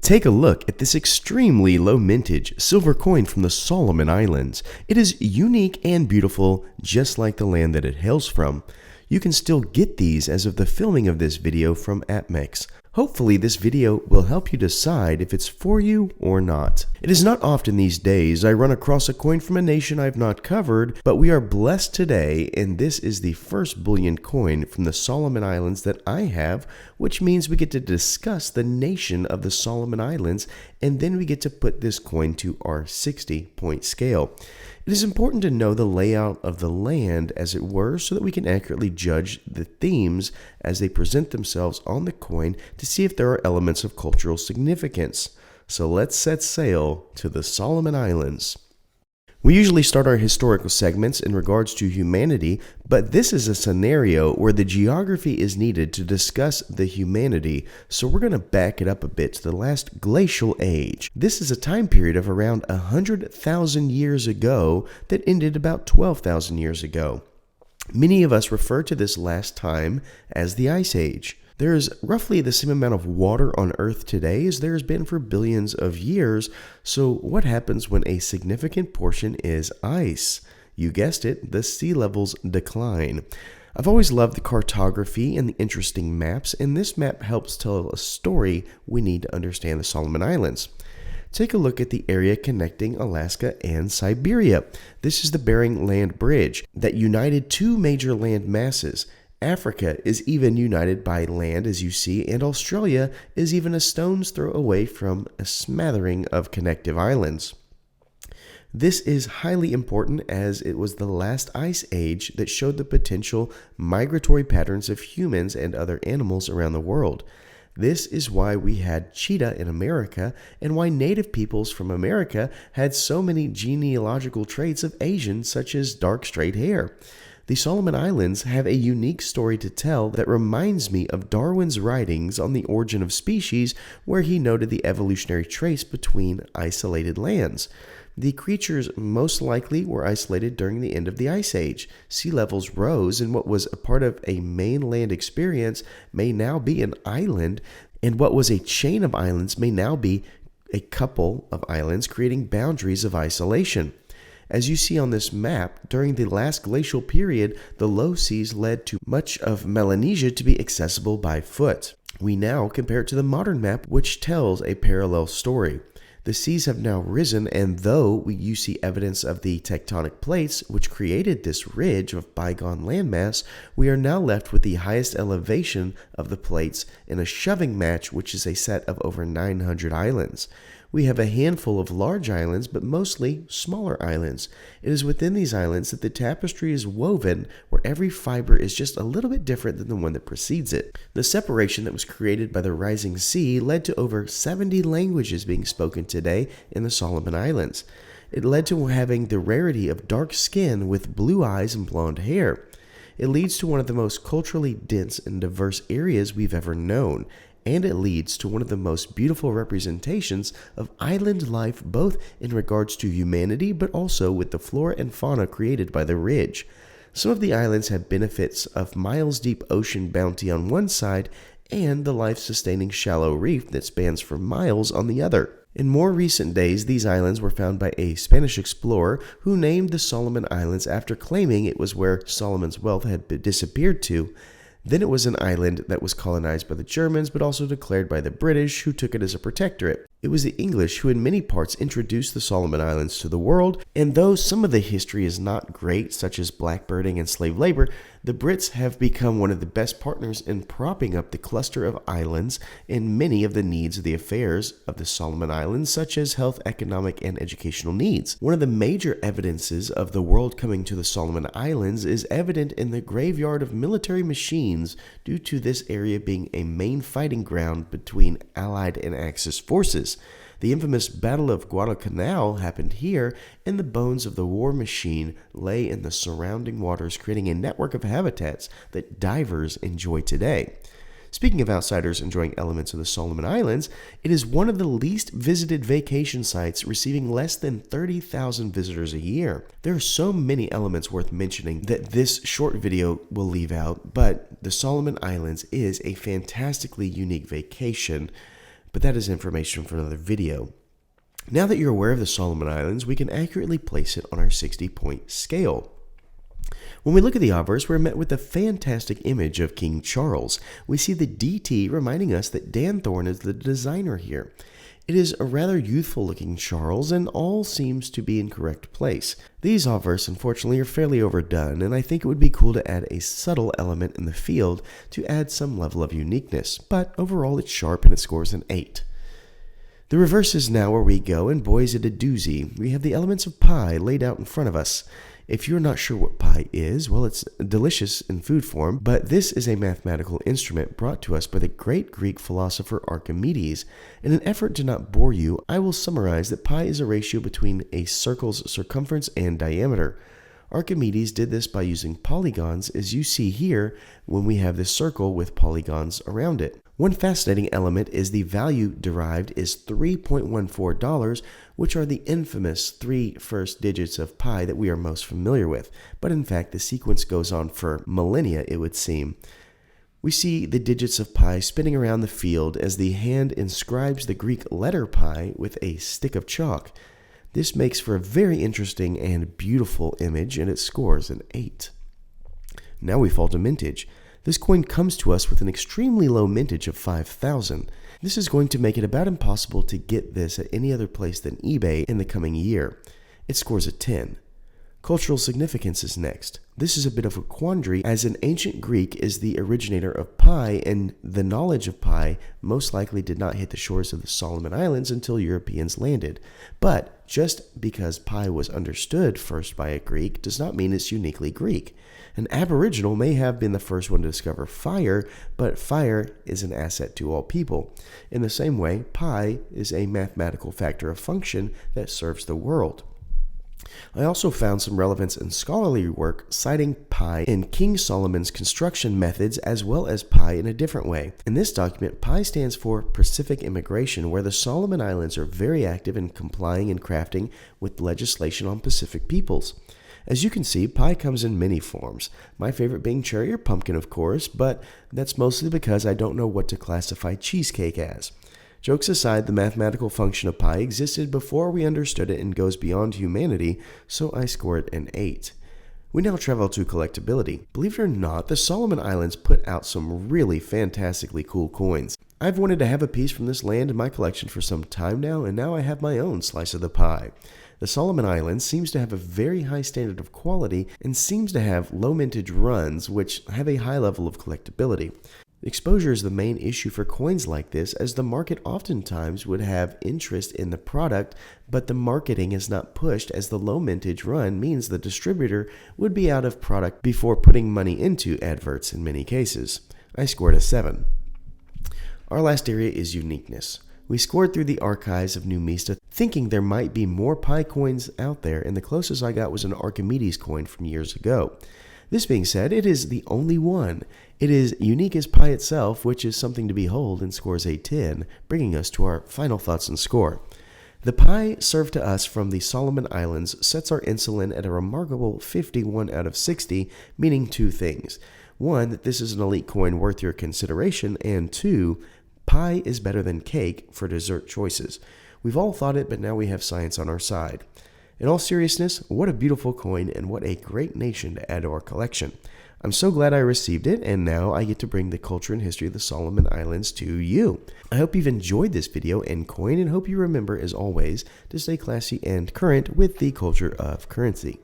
Take a look at this extremely low mintage silver coin from the Solomon Islands. It is unique and beautiful, just like the land that it hails from. You can still get these as of the filming of this video from APMEX. Hopefully this video will help you decide if it's for you or not. It is not often these days I run across a coin from a nation I've not covered, but we are blessed today, and this is the first bullion coin from the Solomon Islands that I have, which means we get to discuss the nation of the Solomon Islands, and then we get to put this coin to our 60-point scale. It is important to know the layout of the land, as it were, so that we can accurately judge the themes as they present themselves on the coin to see if there are elements of cultural significance. So let's set sail to the Solomon Islands. We usually start our historical segments in regards to humanity, but this is a scenario where the geography is needed to discuss the humanity, so we're going to back it up a bit to the last glacial age. This is a time period of around 100,000 years ago that ended about 12,000 years ago. Many of us refer to this last time as the Ice Age. There is roughly the same amount of water on Earth today as there has been for billions of years, so what happens when a significant portion is ice? You guessed it, the sea levels decline. I've always loved the cartography and the interesting maps, and this map helps tell a story we need to understand the Solomon Islands. Take a look at the area connecting Alaska and Siberia. This is the Bering Land Bridge that united two major land masses. Africa is even united by land, as you see, and Australia is even a stone's throw away from a smattering of connective islands. This is highly important as it was the last ice age that showed the potential migratory patterns of humans and other animals around the world. This is why we had cheetah in America and why native peoples from America had so many genealogical traits of Asian, such as dark straight hair. The Solomon Islands have a unique story to tell that reminds me of Darwin's writings on the origin of species, where he noted the evolutionary trace between isolated lands. The creatures most likely were isolated during the end of the Ice Age. Sea levels rose, and what was a part of a mainland experience may now be an island, and what was a chain of islands may now be a couple of islands, creating boundaries of isolation. As you see on this map, during the last glacial period, the low seas led to much of Melanesia to be accessible by foot. We now compare it to the modern map, which tells a parallel story. The seas have now risen, and though you see evidence of the tectonic plates which created this ridge of bygone landmass, we are now left with the highest elevation of the plates in a shoving match, which is a set of over 900 islands. We have a handful of large islands, but mostly smaller islands. It is within these islands that the tapestry is woven, where every fiber is just a little bit different than the one that precedes it. The separation that was created by the rising sea led to over 70 languages being spoken today in the Solomon Islands. It led to having the rarity of dark skin with blue eyes and blonde hair. It leads to one of the most culturally dense and diverse areas we've ever known. And it leads to one of the most beautiful representations of island life, both in regards to humanity, but also with the flora and fauna created by the ridge. Some of the islands have benefits of miles-deep ocean bounty on one side, and the life-sustaining shallow reef that spans for miles on the other. In more recent days, these islands were found by a Spanish explorer who named the Solomon Islands after claiming it was where Solomon's wealth had disappeared to. Then it was an island that was colonized by the Germans, but also declared by the British, who took it as a protectorate. It was the English who in many parts introduced the Solomon Islands to the world, and though some of the history is not great, such as blackbirding and slave labor, the Brits have become one of the best partners in propping up the cluster of islands and many of the needs of the affairs of the Solomon Islands, such as health, economic, and educational needs. One of the major evidences of the world coming to the Solomon Islands is evident in the graveyard of military machines, due to this area being a main fighting ground between Allied and Axis forces. The infamous Battle of Guadalcanal happened here, and the bones of the war machine lay in the surrounding waters, creating a network of habitats that divers enjoy today. Speaking of outsiders enjoying elements of the Solomon Islands, it is one of the least visited vacation sites, receiving less than 30,000 visitors a year. There are so many elements worth mentioning that this short video will leave out, but the Solomon Islands is a fantastically unique vacation. but that is information for another video. Now that you're aware of the Solomon Islands, we can accurately place it on our 60-point scale. When we look at the obverse, we're met with a fantastic image of King Charles. We see the DT reminding us that Dan Thorne is the designer here. It is a rather youthful-looking Charles, and all seems to be in correct place. These obverse, unfortunately, are fairly overdone, and I think it would be cool to add a subtle element in the field to add some level of uniqueness, but overall it's sharp and it scores an 8. The reverse is now where we go, and boy is it a doozy. We have the elements of pi laid out in front of us. If you're not sure what pi is, well, it's delicious in food form, but this is a mathematical instrument brought to us by the great Greek philosopher Archimedes. In an effort to not bore you, I will summarize that pi is a ratio between a circle's circumference and diameter. Archimedes did this by using polygons, as you see here when we have this circle with polygons around it. One fascinating element is the value derived is $3.14, which are the infamous 3 first digits of pi that we are most familiar with. But in fact, the sequence goes on for millennia, it would seem. We see the digits of pi spinning around the field as the hand inscribes the Greek letter pi with a stick of chalk. This makes for a very interesting and beautiful image, and it scores an 8. Now we fall to mintage. This coin comes to us with an extremely low mintage of 5,000. This is going to make it about impossible to get this at any other place than eBay in the coming year. It scores a 10. Cultural significance is next. This is a bit of a quandary, as in ancient Greek is the originator of pi, and the knowledge of pi most likely did not hit the shores of the Solomon Islands until Europeans landed. But just because pi was understood first by a Greek does not mean it's uniquely Greek. An Aboriginal may have been the first one to discover fire, but fire is an asset to all people. In the same way, pi is a mathematical factor of function that serves the world. I also found some relevance in scholarly work citing pi in King Solomon's construction methods, as well as pi in a different way. In this document, pi stands for Pacific immigration, where the Solomon Islands are very active in complying and crafting with legislation on Pacific peoples. As you can see, pi comes in many forms, my favorite being cherry or pumpkin, of course, but that's mostly because I don't know what to classify cheesecake as. Jokes aside, the mathematical function of pi existed before we understood it and goes beyond humanity, so I score it an 8. We now travel to collectibility. Believe it or not, the Solomon Islands put out some really fantastically cool coins. I've wanted to have a piece from this land in my collection for some time now, and now I have my own slice of the pie. The Solomon Islands seems to have a very high standard of quality and seems to have low mintage runs, which have a high level of collectability. Exposure is the main issue for coins like this, as the market oftentimes would have interest in the product, but the marketing is not pushed, as the low mintage run means the distributor would be out of product before putting money into adverts in many cases. I scored a 7. Our last area is uniqueness. We scored through the archives of New Mista, thinking there might be more pi coins out there, and the closest I got was an Archimedes coin from years ago. This being said, it is the only one. It is unique as pi itself, which is something to behold, and scores a 10, bringing us to our final thoughts and score. The pi served to us from the Solomon Islands sets our insulin at a remarkable 51 out of 60, meaning two things. One, that this is an elite coin worth your consideration, and two, pi is better than cake for dessert choices. We've all thought it, but now we have science on our side. In all seriousness, what a beautiful coin, and what a great nation to add to our collection. I'm so glad I received it, and now I get to bring the culture and history of the Solomon Islands to you. I hope you've enjoyed this video and coin, and hope you remember, as always, to stay classy and current with the culture of currency.